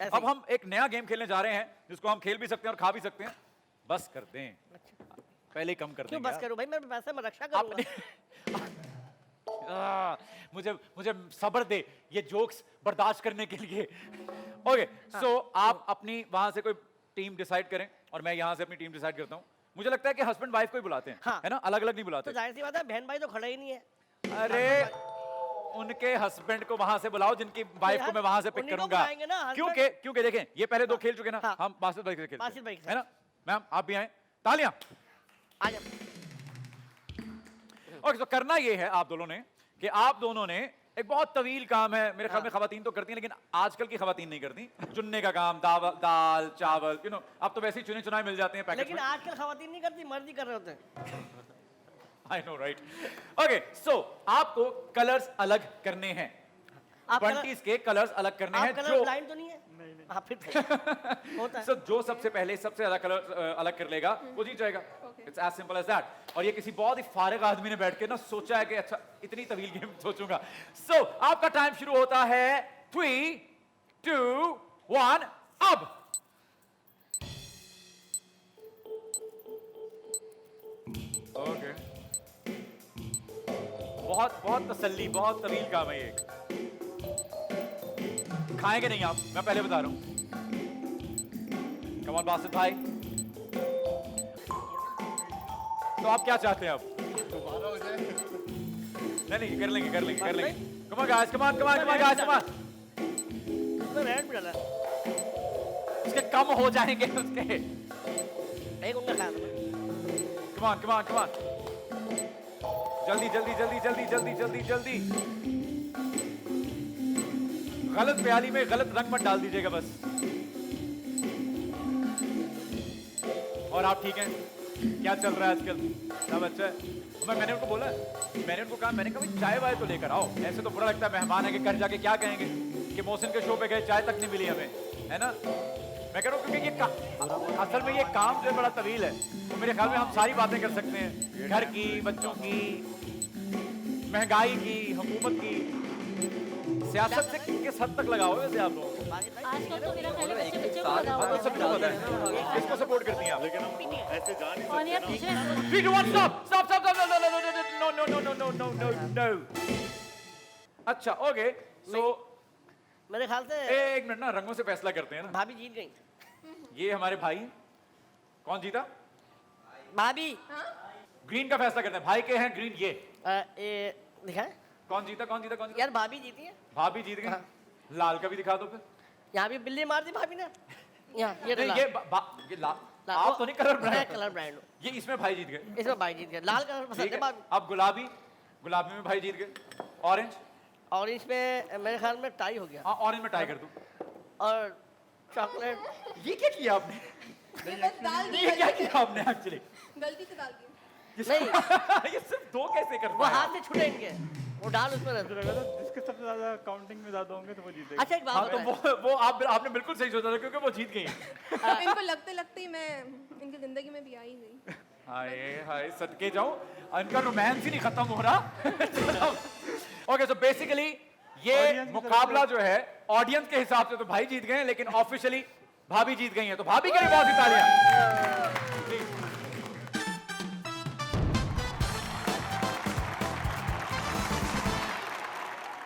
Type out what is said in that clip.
अब हम एक नया गेम खेलने जा रहे हैं जिसको हम खेल भी सकते हैं और खा भी सकते हैं। बस कर दें, पहले ही कम कर क्यों देंगे बस करूं भाई, मैं पैसे में रक्षा करूंगा। मुझे सब्र दे ये जोक्स बर्दाश्त करने के लिए। ओके, सो आप अपनी वहां से कोई टीम डिसाइड करें और मैं यहां से अपनी टीम डिसाइड करता हूं। मुझे लगता है कि हस्बैंड वाइफ को ही बुलाते हैं, हाँ। है ना, अलग अलग नहीं बुलाते। तो जाहिर सी बात है, बहन भाई तो खड़ा ही नहीं है। अरे उनके हस्बैंड को वहां से बुलाओ जिनकी वाइफ को मैं वहां से पिक करूंगा। क्योंकि देखें ये पहले दो खेल चुके ना, हाँ। हम बासित भाई से खेलते बासित भाई के हैं, है ना। मैम आप भी आए, तालियां। आ जाओ। ओके, तो करना ये है आप दोनों ने कि आप दोनों ने एक बहुत तवील काम है, मेरे ख्याल में खवातीन तो करती हैं लेकिन आजकल की खवातीन नहीं करती, चुनने का काम, दाल चावल, यू नो, अब तो वैसे ही चुने चुनाए मिल जाते हैं पैकेट लेकिन में। आजकल खवातीन नहीं करती, मर्द ही कर रहे होते हैं। I know right. ओके, सो आपको कलर्स अलग करने हैं, आप 20s के कलर्स अलग करने हैं। कलर जो ब्लाइंड तो नहीं है? हाँ फिर होता है। सो जो सबसे पहले सबसे ज्यादा कलर अलग कर लेगा वो जीत जाएगा। It's as simple as that. और ये किसी बहुत ही फारिग आदमी ने बैठ के ना सोचा है कि अच्छा इतनी तवील गेम सोचूंगा। सो आपका टाइम शुरू होता है 3, 2, 1 अब। ओके, बहुत तसल्ली, बहुत तवील काम है ये। खाएंगे नहीं आप, मैं पहले बता रहा हूं। कम ऑन बासित भाई, तो आप क्या चाहते हैं अब? नहीं कर लेंगे। Come on guys, come on guys, come on. Red भी डाला। उसके कम हो जाएंगे उसके। एक उनका खा दो। कम ऑन जल्दी। गलत प्याली में गलत रंग मत डाल दीजिएगा बस। और आप ठीक हैं? क्या चल रहा है आजकल? सब अच्छा है? मैंने उनको बोला, मैंने उनको कहा, मैंने कहा भाई चाय वाय तो लेकर आओ। ऐसे तो बुरा लगता है, मेहमान है कि घर जाके क्या कहेंगे कि मोहसिन के शो पे गए, चाय तक नहीं मिली हमें, है ना। मैं कह रहा हूँ क्योंकि ये असल में ये काम जो है बड़ा तवील है, तो मेरे ख्याल में हम सारी बातें कर सकते हैं, घर की, बच्चों की, महंगाई की, हुकूमत की, सियासत से किस हद तक लगाओ वैसे आप लोग? आजकल तो मेरा ख्याल है बच्चे को हाँ, तो सबको लगाओ। पता है किसको सपोर्ट करती हैं आप। लेकिन हम ऐसे जा नहीं और यार सकते पीछे 3, 2, 1 स्टॉप। नो। अच्छा ओके, सो मेरे ख्याल से एक मिनट ना, रंगों से फैसला करते हैं ना। भाभी जीत गई। ये हमारे भाई, कौन जीता? भाभी ग्रीन का फैसला करते हैं, भाई के हैं ग्रीन। ये दिखाए कौन जीता? यार, भाभी जीती है। भाभी जीत गई। हाँ। लाल का भी दिखा दो फिर। यहाँ भी बिल्ली मार दी भाभी ने। यहाँ ये नहीं, लाल। ये लाल आप तो नहीं कलर ब्रांड। Colour brand. ये इसमें भाई जीत गए। इसमें भाई जीत गया। लाल कलर पसंद ठीक है है, भाभी। अब गुलाबी में भाई जीत गए। ऑरेंज, ऑरेंज में मेरे ख्याल में टाई हो गया। हाँ ऑरेंज में टाई कर दूं। और चॉकलेट। ये क्या किया आपने? ये बस डाल ये क्या किया आपने एक्चुअली? गलती से डाल दी। नहीं ये सिर्फ दो कैसे कर वो पाया? हाथ से छुड़े इनके, वो डाल उसमें रहते। जिसके सबसे ज्यादा काउंटिंग में ज्यादा होंगे तो वो जीतेगा। अच्छा एक बात हाँ तो बताएं। वो आपने बिल्कुल सही सोचा था क्योंकि वो जीत गई। इनको लगते लगते ही मैं इनकी जिंदगी में भी आ ही गई। हाय सदके जाऊं, इनका रोमांस ही नहीं खत्म हो रहा। ओके, सो बेसिकली ये मुकाबला जो है ऑडियंस के हिसाब से तो भाई जीत गए हैं, लेकिन ऑफिशियली भाभी जीत गई हैं, तो भाभी के लिए बहुत सी तालियां।